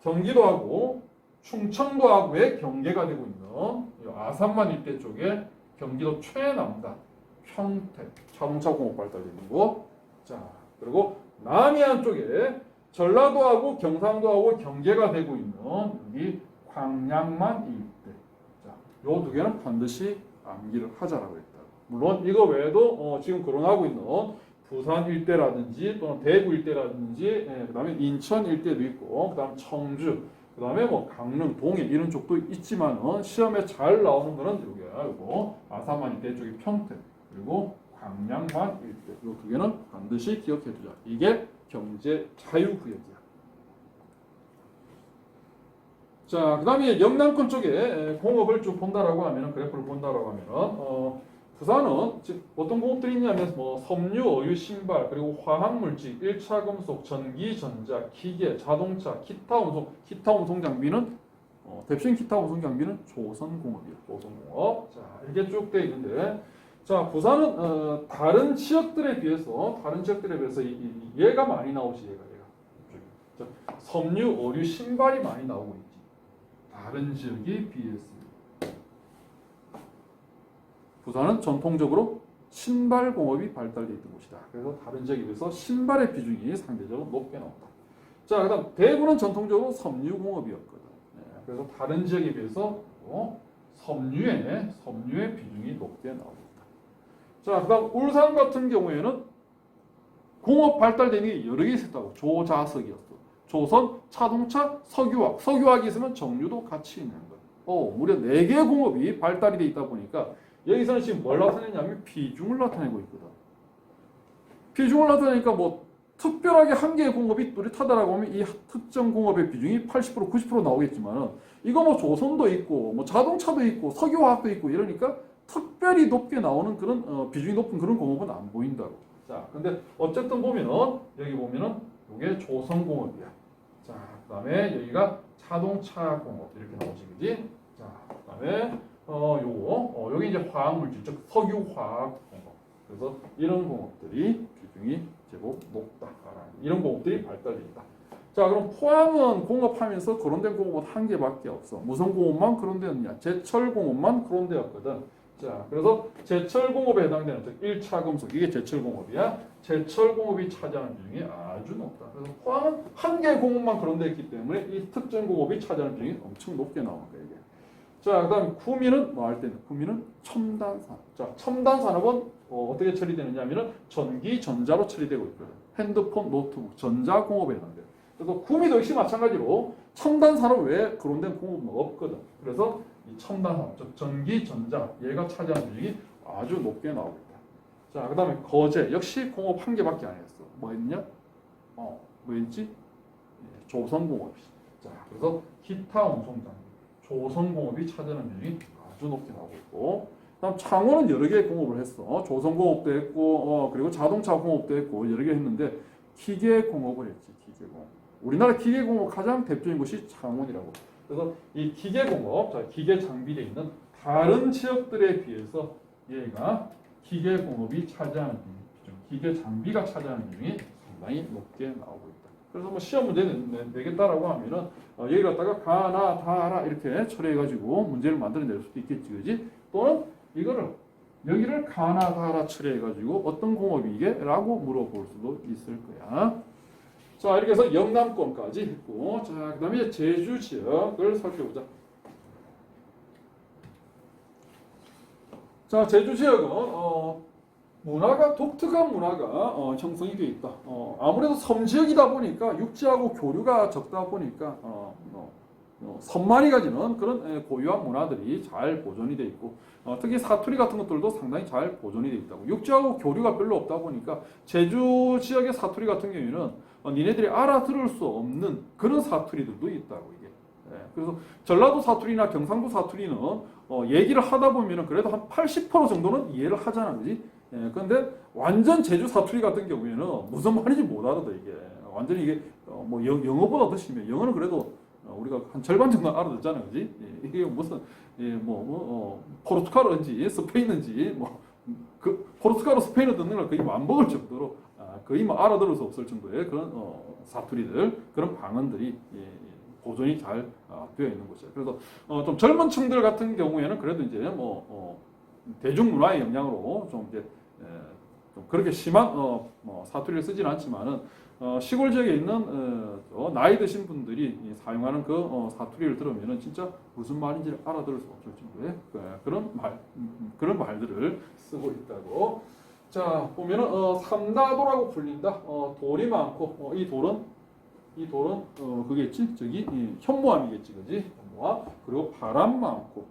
경기도하고 충청도하고의 경계가 되고 있는 아산만 일대 쪽에 경기도 최남단, 평택, 자동차 공업 발달되는 곳. 자, 그리고 남해안 쪽에 전라도하고 경상도하고 경계가 되고 있는 여기 광양만 일대. 자, 요 2개는 반드시 암기를 하자라고 했다. 물론 이거 외에도 지금 거론하고 있는 부산 일대라든지 또는 대구 일대라든지 그다음에 인천 일대도 있고 그다음 청주 그다음에 뭐 강릉 동해 이런 쪽도 있지만은 시험에 잘 나오는 거는 여기야. 요거 아산만 일대 쪽이 평택 그리고 광양만 일대 요 2개는 반드시 기억해 두자. 이게 경제 자유구역이야. 자, 그 다음에 영남권 쪽에 공업을 쭉 본다라고 하면은, 그래프를 본다라고 하면은, 부산은 어떤 공업들이 있냐면, 뭐, 섬유, 어유, 신발, 그리고 화학물질, 1차 금속, 전기, 전자, 기계, 자동차, 기타 운송 장비는, 대표적인 기타 운송 장비는 조선공업이에요. 조선공업. 자, 이렇게 쭉 되어 있는데, 자, 부산은, 다른 지역들에 비해서 얘가 많이 나오지, 얘가. 자, 섬유, 어류, 신발이 많이 나오고 있지. 다른 지역에 비해서. 부산은 전통적으로 신발 공업이 발달되어 있던 곳이다. 그래서 다른 지역에 비해서 신발의 비중이 상대적으로 높게 나온다. 자, 그다음 대구는 전통적으로 섬유 공업이었거든. 네, 그래서 다른 지역에 비해서 섬유의 비중이 높게 나오고 있다. 자, 그다음 울산 같은 경우에는 공업 발달되는 게 여러 개 있었다고. 조자석이었어. 조선, 자동차, 석유화학. 석유화학이 있으면 정유도 같이 있는 거예요. 무려 4개 공업이 발달이 돼 있다 보니까 여기서는 지금 뭘 나타내냐면 비중을 나타내고 있거든. 비중을 나타내니까 뭐 특별하게 한 개의 공업이 뚜렷하다라고 하면 이 특정 공업의 비중이 80% 90% 나오겠지만은 이거 뭐 조선도 있고 뭐 자동차도 있고 석유화학도 있고 이러니까 특별히 높게 나오는 그런 비중이 높은 그런 공업은 안 보인다고. 자, 근데 어쨌든 보면은 여기 보면은 이게 조선공업이야. 자, 그다음에 여기가 자동차 공업 이렇게 나오지, 그지? 자, 그다음에 여기 이제 화학물질, 즉 석유화학 공업. 그래서 이런 공업들이 비중이 제법 높다. 이런 공업들이 발달돼 있다. 자, 그럼 포항은 공업하면서 거론된 공업은 한 개밖에 없어. 무슨 공업만 거론되었냐? 제철 공업만 거론되었거든. 자, 그래서 제철 공업에 해당되는 즉 1차 금속 이게 제철 공업이야. 제철 공업이 차지하는 비중이 아주 높다. 그래서 포항은 한 개의 공업만 거론되어 있기 때문에 이 특정 공업이 차지하는 비중이 엄청 높게 나오는 거예요. 이게. 자, 그다음 구미는 뭐 할 때는 구미는 첨단 산업. 자, 첨단 산업은 어떻게 처리되느냐 하면은 전기, 전자로 처리되고 있거든. 핸드폰, 노트북, 전자 공업에 해당돼요. 그래서 구미도 역시 마찬가지로 첨단 산업 외에 거론된 공업은 없거든. 그래서 이 첨단 산업, 즉 전기, 전자 얘가 차지하는 비중이 아주 높게 나오고 있다. 자, 그다음에 거제 역시 공업 한 개밖에 안 했어. 뭐 했냐? 뭐였지? 조선공업이지. 자, 그래서 기타 운송장. 조선공업이 차지하는 비중이 아주 높게 나오고 있고, 그다음 창원은 여러 개의 공업을 했어. 조선공업도 했고, 그리고 자동차 공업도 했고 여러 개 했는데 기계공업을 했지. 기계공업. 우리나라 기계공업 가장 대표적인 곳이 창원이라고. 그래서 이 기계공업, 자, 기계 장비에 있는 다른 지역들에 비해서 얘가 기계공업이 차지하는 비중, 기계 장비가 차지하는 비중이 상당히 높게 나오고 있다. 그래서 뭐 시험 문제 내겠다라고 하면은 여기 갖다가 가나 다나 이렇게 처리해가지고 문제를 만들어낼 수도 있겠지, 그지? 또는 이거를 여기를 가나 다나 처리해가지고 어떤 공업이 이게? 라고 물어볼 수도 있을 거야. 자, 이렇게 해서 영남권까지 했고, 자, 그 다음에 이제 제주 지역을 살펴보자. 자, 제주 지역은 문화가 독특한 문화가 형성이 되어 있다. 아무래도 섬 지역이다 보니까 육지하고 교류가 적다 보니까 섬만이 가지는 그런 고유한 문화들이 잘 보존이 되어 있고, 특히 사투리 같은 것들도 상당히 잘 보존이 되어 있다고. 육지하고 교류가 별로 없다 보니까 제주 지역의 사투리 같은 경우에는 니네들이 알아들을 수 없는 그런 사투리들도 있다고 이게. 그래서 전라도 사투리나 경상도 사투리는 얘기를 하다 보면은 그래도 한 80% 정도는 이해를 하잖아, 그지? 그런데 완전 제주 사투리 같은 경우에는 무슨 말인지 못 알아듣어 이게. 완전히 이게 뭐 영어보다 더 심해. 영어는 그래도 우리가 한 절반 정도 알아듣잖아, 그지? 이게 무슨 포르투갈어인지 스페인어인지 그 포르투갈어 스페인어 듣는 걸 거의 완복을 정도로 거의 뭐 알아들을 수 없을 정도의 그런 사투리들, 그런 방언들이 보존이 잘 되어 있는 곳이에요. 그래서 좀 젊은 층들 같은 경우에는 그래도 이제 대중문화의 영향으로 좀 이제 좀 그렇게 심한 사투리를 쓰지는 않지만은 시골 지역에 있는 나이 드신 분들이 사용하는 그 사투리를 들으면은 진짜 무슨 말인지 알아들을 수 없을 정도의 그런 말들을 쓰고 있다고. 자, 보면은 삼다도라고 불린다. 돌이 많고 이 돌은 그게지, 저기 현무암이겠지, 그지? 현무암. 그리고 바람 많고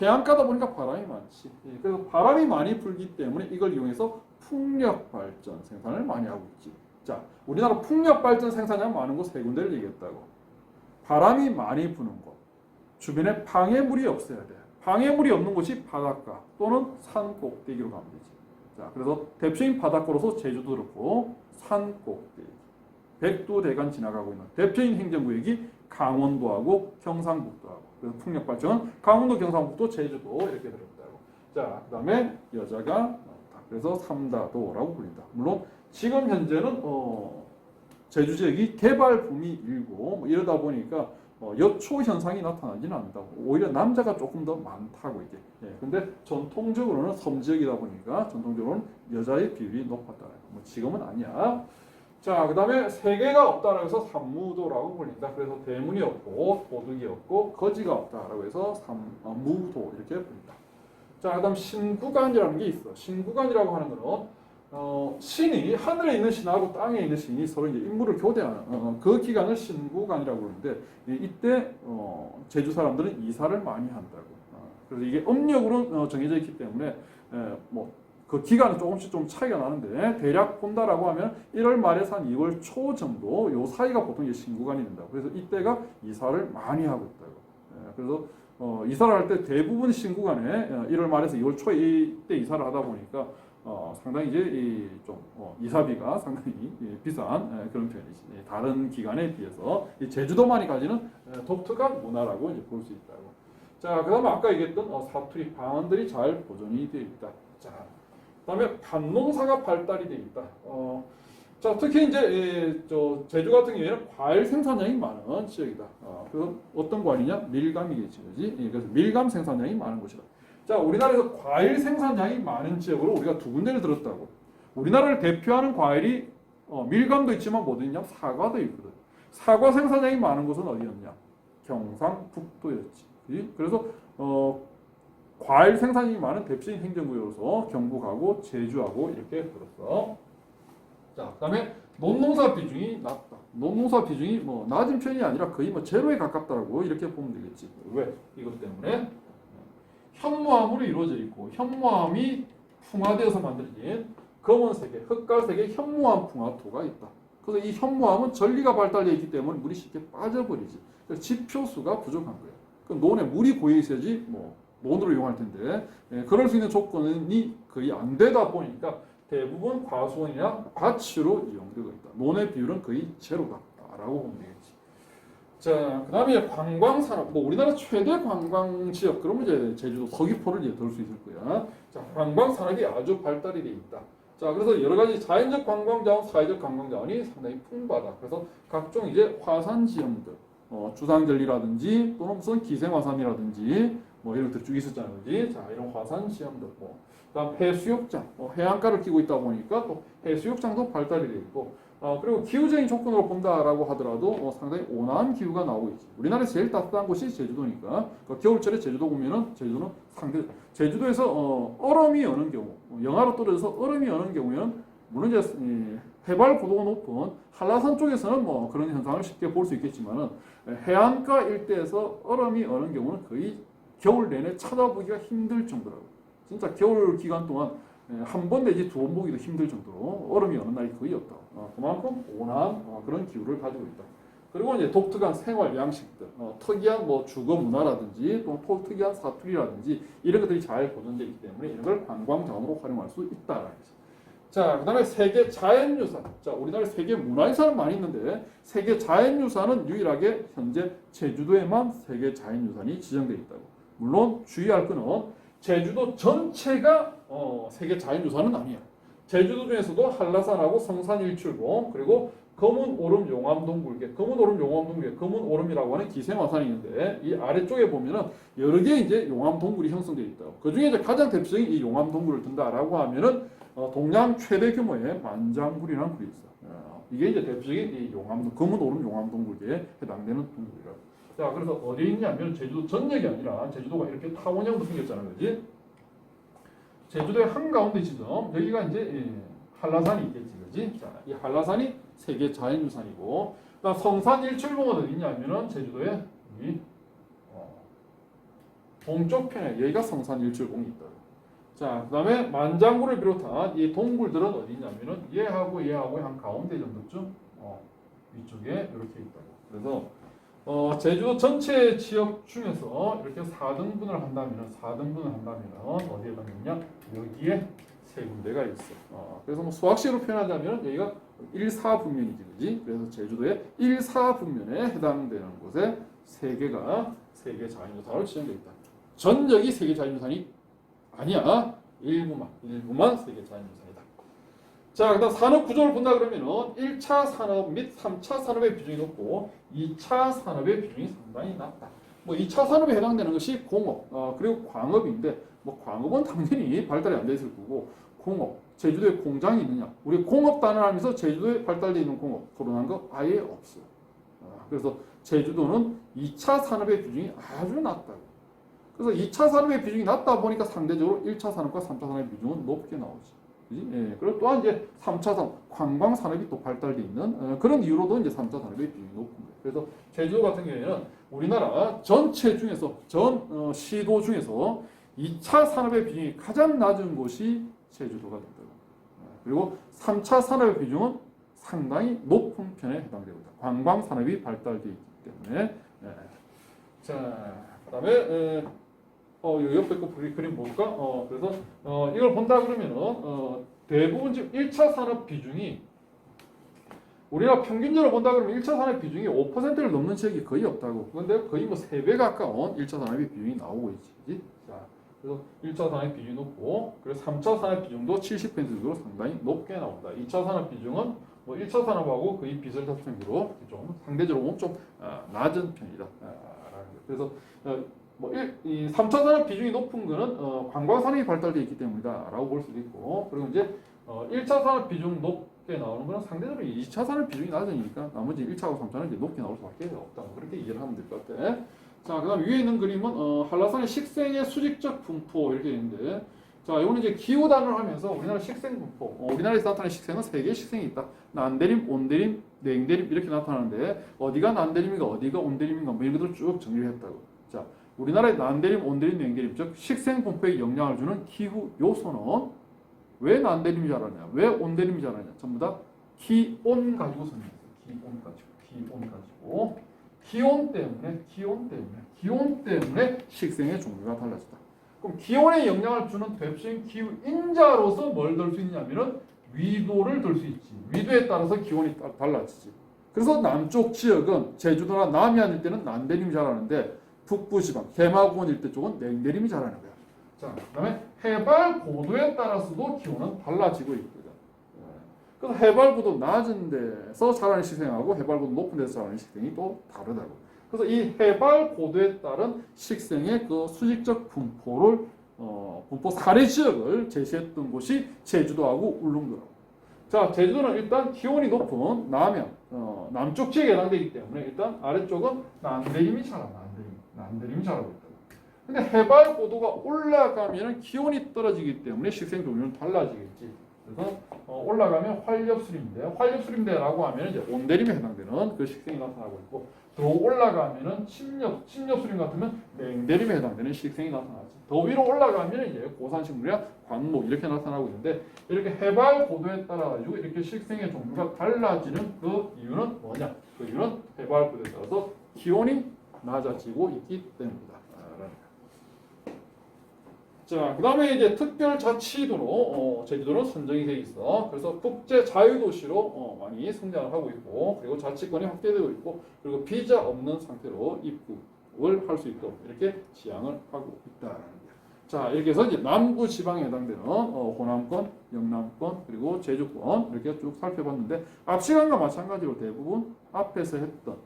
해안가다 보니까 바람이 많지. 그래서 바람이 많이 불기 때문에 이걸 이용해서 풍력 발전 생산을 많이 하고 있지. 자, 우리나라 풍력 발전 생산량 많은 곳 세 군데를 얘기했다고. 바람이 많이 부는 곳, 주변에 방해물이 없어야 돼. 방해물이 없는 곳이 바닷가 또는 산 꼭대기로 가면 되지. 자, 그래서 대표적인 바닷가로서 제주도 그렇고 산 꼭대기, 백두대간 지나가고 있는 대표적인 행정구역이 강원도하고 경상북도하고. 그래서 풍력 발전은 강원도, 경상북도, 제주도 이렇게 들었다고. 자, 그다음에 여자가 나왔다. 그래서 삼다도라고 불린다. 물론 지금 현재는 제주 지역이 개발 붐이 일고 뭐 이러다 보니까 여초 현상이 나타나지는 않는다고. 오히려 남자가 조금 더 많다고 이게. 예, 근데 전통적으로는 섬 지역이다 보니까 전통적으로는 여자의 비율이 높았다. 뭐 지금은 아니야. 자, 그 다음에 세계가 없다라고 해서 삼무도라고 불린다. 그래서 대문이 없고 도둑이 없고 거지가 없다라고 해서 무도 이렇게 불린다. 자, 그 다음 신구간이라는 게 있어. 신구간이라고 하는 거는 신이 하늘에 있는 신하고 땅에 있는 신이 서로 이제 임무를 교대하는 그 기간을 신구간이라고 부르는데 이때 제주 사람들은 이사를 많이 한다고. 그래서 이게 음력으로 정해져 있기 때문에 뭐 그 기간은 조금씩 좀 차이가 나는데 대략 본다라고 하면 1월 말에서 한 2월 초 정도 요 사이가 보통 이제 신구간이 된다고. 그래서 이때가 이사를 많이 하고 있다고. 그래서 이사를 할 때 대부분 신구간에 1월 말에서 2월 초에 이때 이사를 하다 보니까 상당히 이제 좀 이사비가 상당히 비싼 그런 편이지. 다른 기간에 비해서 제주도만이 가지는 독특한 문화라고 이제 볼 수 있다고. 자, 그다음에 아까 얘기했던 사투리 방언들이 잘 보존이 되어 있다. 자, 그다음에 밭농사가 발달이 되어 있다. 자, 특히 이제 제주 같은 경우에는 과일 생산량이 많은 지역이다. 그래서 어떤 과일이냐? 밀감이겠지, 그지? 그래서 밀감 생산량이 많은 곳이다. 자, 우리나라에서 과일 생산량이 많은 지역으로 우리가 두 군데를 들었다고. 우리나라를 대표하는 과일이 밀감도 있지만 뭐도 있냐? 사과도 있거든. 사과 생산량이 많은 곳은 어디였냐? 경상북도였지. 그치? 그래서 과일 생산량이 많은 대표적인 행정구역으로서 경북하고 제주하고 이렇게 들었어. 자, 그다음에 논농사 비중이 낮다. 논농사 비중이 뭐 낮은 편이 아니라 거의 뭐 제로에 가깝다라고 이렇게 보면 되겠지. 왜? 이것 때문에 현무암으로 이루어져 있고 현무암이 풍화되어서 만들어진 검은색의 흑갈색의 현무암 풍화토가 있다. 그래서 이 현무암은 전리가 발달되어 있기 때문에 물이 쉽게 빠져버리지. 그래서 지표수가 부족한 거예요. 그 논에 물이 고여 있어야지 뭐 논으로 이용할 텐데 그럴 수 있는 조건이 거의 안 되다 보니까 대부분 과수원이나 밭으로 이용되고 있다. 논의 비율은 거의 제로다라고 보면 되겠지. 자, 그 다음에 관광산업, 뭐 우리나라 최대 관광 지역, 그러면 이제 제주도 서귀포를 이제 들 수 있을 거야. 자, 관광산업이 아주 발달이 돼 있다. 자, 그래서 여러 가지 자연적 관광자원, 사회적 관광자원이 상당히 풍부하다. 그래서 각종 이제 화산 지형들, 주상절리라든지 또는 무슨 기생화산이라든지 뭐 이런 것들 쭉 있었잖아요, 그지? 자, 이런 화산 지형들, 그다음 해수욕장, 해안가를 끼고 있다 보니까 또 해수욕장도 발달이 돼 있고. 그리고 기후적인 조건으로 본다라고 하더라도 상당히 온화한 기후가 나오고 있지. 우리나라에서 제일 따뜻한 곳이 제주도니까 겨울철에 제주도 보면은 제주도는 제주도에서 얼음이 어는 경우, 영하로 떨어져서 얼음이 어는 경우에는 물론 이제 해발 고도가 높은 한라산 쪽에서는 뭐 그런 현상을 쉽게 볼 수 있겠지만은 해안가 일대에서 얼음이 어는 경우는 거의 겨울 내내 찾아보기가 힘들 정도라고. 진짜 겨울 기간 동안 한 번 내지 두 번 보기도 힘들 정도로 얼음이 어는 날이 거의 없다. 그만큼 온화한 그런 기후를 가지고 있다. 그리고 이제 독특한 생활 양식들, 특이한 뭐 주거 문화라든지 또 특이한 사투리라든지 이런 것들이 잘 보존되어 있기 때문에 이런 걸 관광 자원으로 활용할 수 있다. 자, 그다음에 세계 자연유산. 자, 우리나라에 세계 문화유산은 많이 있는데 세계 자연유산은 유일하게 현재 제주도에만 세계 자연유산이 지정되어 있다고. 물론 주의할 것은 제주도 전체가 세계 자연유산은 아니야. 제주도 중에서도 한라산하고 성산일출봉 그리고 검은오름 용암동굴계, 검은오름 용암동굴계, 검은오름이라고 하는 기생화산이 있는데 이 아래쪽에 보면은 여러 개 이제 용암동굴이 형성되어 있다고. 그 중에 이제 가장 대표적인 이 용암동굴을 든다라고 하면은 동양 최대 규모의 만장굴이라는 굴이 있어. 이게 이제 대표적인 이 검은오름 용암동굴계에 해당되는 동굴이라고. 자, 그래서 어디에 있냐면 제주도 전역이 아니라 제주도가 이렇게 타원형으로 생겼잖아요, 그지? 제주도의 한가운데 지점 여기가 이제 한라산이 있겠지, 그지? 자, 이 한라산이 세계 자연유산이고, 그다음 성산일출봉은 어디 있냐면은 제주도의 이 동쪽 편에 여기가 성산일출봉이 있다고. 자, 그다음에 만장굴을 비롯한 이 동굴들은 어디 있냐면은 얘하고 한 가운데 정도쯤 위쪽에 이렇게 있다고. 그래서 제주도 전체 지역 중에서 이렇게 4등분을 한다면 어디에 가면요? 여기에 세 군데가 있어. 그래서 뭐 수학식으로 표현하자면 여기가 1사분면이지, 그지? 그래서 제주도의 1사분면에 해당되는 곳에 세 개가 세계 자연유산으로 지정되어 있다. 전역이 세계 자연유산이 아니야. 일부만 세계 자연유산이다. 자, 그다음 산업 구조를 본다 그러면은 1차 산업 및 3차 산업의 비중이 높고 2차 산업의 비중이 상당히 낮다. 뭐 2차 산업에 해당되는 것이 공업, 그리고 광업인데 뭐 광업은 당연히 발달이 안 돼 있을 거고 공업, 제주도에 공장이 있느냐? 우리 공업 단어하면서 제주도에 발달되어 있는 공업 토론한 거 아예 없어요. 그래서 제주도는 2차 산업의 비중이 아주 낮다고. 그래서 2차 산업의 비중이 낮다 보니까 상대적으로 1차 산업과 3차 산업의 비중은 높게 나오지. 예. 그리고 또한 이제 3차 산업, 관광 산업이 또 발달되어 있는 그런 이유로도 이제 3차 산업의 비중이 높은 거예요. 그래서 제주도 같은 경우에는 우리나라 전체 중에서 전 시도 중에서 2차 산업의 비중이 가장 낮은 곳이 제주도가 된다고. 그리고 3차 산업의 비중은 상당히 높은 편에 해당되고 있다. 관광 산업이 발달되어 있기 때문에. 예. 자, 그다음에 이 옆에 거 그림 볼까? 그래서 이걸 본다 그러면은 대부분 지금 1차 산업 비중이 우리가 평균적으로 본다 그러면 1차 산업 비중이 5%를 넘는 지역이 거의 없다고. 그런데 거의 뭐 3배 가까운 1차 산업의 비중이 나오고 있지. 그치? 자, 그래서 1차 산업 비중이 높고 그래서 3차 산업 비중도 70% 정도로 상당히 높게 나온다. 2차 산업 비중은 뭐 1차 산업하고 거의 비슷한 정도로 좀 상대적으로 좀 낮은 편이다. 그래서 이 3차 산업 비중이 높은 거는 관광 산업이 발달되어 있기 때문이다라고 볼 수도 있고 그리고 이제 1차 산업 비중 높게 나오는 거는 상대적으로 2차 산업 비중이 낮으니까 나머지 1차하고 3차는 이제 높게 나올 수밖에 없다. 그렇게 이해를 하면 될 것 같아. 자, 그다음 위에 있는 그림은 한라산의 식생의 수직적 분포 이렇게 있는데 자, 이거는 이제 기후 단어를 하면서 우리나라 식생 분포 우리나라에서 나타나는 식생은 3개의 식생이 있다. 난대림, 온대림, 냉대림 이렇게 나타나는데 어디가 난대림인가 어디가 온대림인가 뭐 이런 것들을 쭉 정리를 했다고. 자, 우리나라의 난대림, 온대림, 냉대림 즉 식생 분포에 영향을 주는 기후 요소는 왜 난대림이 자라냐, 왜 온대림이 자라냐 전부 다 기온 가지고 설명했어요. 기온 가지고 기온 때문에 식생의 종류가 달라졌다. 그럼 기온에 영향을 주는 대표적인 기후 인자로서 뭘 들 수 있냐면은 위도를 들 수 있지. 위도에 따라서 기온이 달라지지. 그래서 남쪽 지역은 제주도나 남해안 일대는 난대림이 자라는데 북부지방, 해마고원 일대 쪽은 냉대림이 자라는 거야. 자, 그다음에 해발 고도에 따라서도 기온은 달라지고 있거든. 그래서 해발고도 낮은 데서 자라는 식생하고 해발고도 높은 데서 자라는 식생이 또 다르다고. 그래서 이 해발 고도에 따른 식생의 그 수직적 분포를 분포 사례 지역을 제시했던 곳이 제주도하고 울릉도라고. 자, 제주도는 일단 기온이 높은 남해안, 남쪽 지역에 해당되기 때문에 일단 아래쪽은 난대림이 자라고 있다. 근데 해발 고도가 올라가면 기온이 떨어지기 때문에 식생 종류는 달라지겠지. 그래서 올라가면 활엽수림대라고 하면 이제 온대림에 해당되는 그 식생이 나타나고 있고 더 올라가면은 침엽수림 같으면 냉대림에 해당되는 식생이 나타나지. 더 위로 올라가면 이제 고산식물이나 광목 이렇게 나타나고 있는데 이렇게 해발 고도에 따라 가지고 이렇게 식생의 종류가 달라지는 그 이유는 뭐냐? 그 이유는 해발 고도에 따라서 기온이 낮아지고 있기 때문이다. 자, 그 다음에 이제 특별자치도로 제주도는 선정이 돼 있어. 그래서 국제 자유도시로 많이 성장을 하고 있고, 그리고 자치권이 확대되고 있고, 그리고 비자 없는 상태로 입국을 할 수 있도록 이렇게 지향을 하고 있다라는 거야. 자, 이렇게 해서 이제 남부 지방에 해당되는 호남권, 영남권, 그리고 제주권 이렇게 쭉 살펴봤는데 앞 시간과 마찬가지로 대부분 앞에서 했던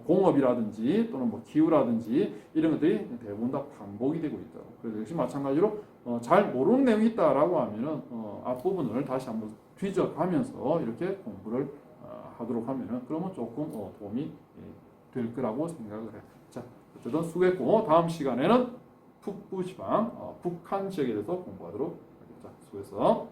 공업이라든지 또는 뭐 기후라든지 이런 것들이 대부분 다 반복이 되고 있다. 그래서 역시 마찬가지로 잘 모르는 내용이 있다라고 하면은 앞부분을 다시 한번 뒤져가면서 이렇게 공부를 하도록 하면은 그러면 조금 도움이 될 거라고 생각을 해요. 자, 어쨌든 수고했고 다음 시간에는 북부지방 북한 지역에 대해서 공부하도록 하겠습니다. 수고했어.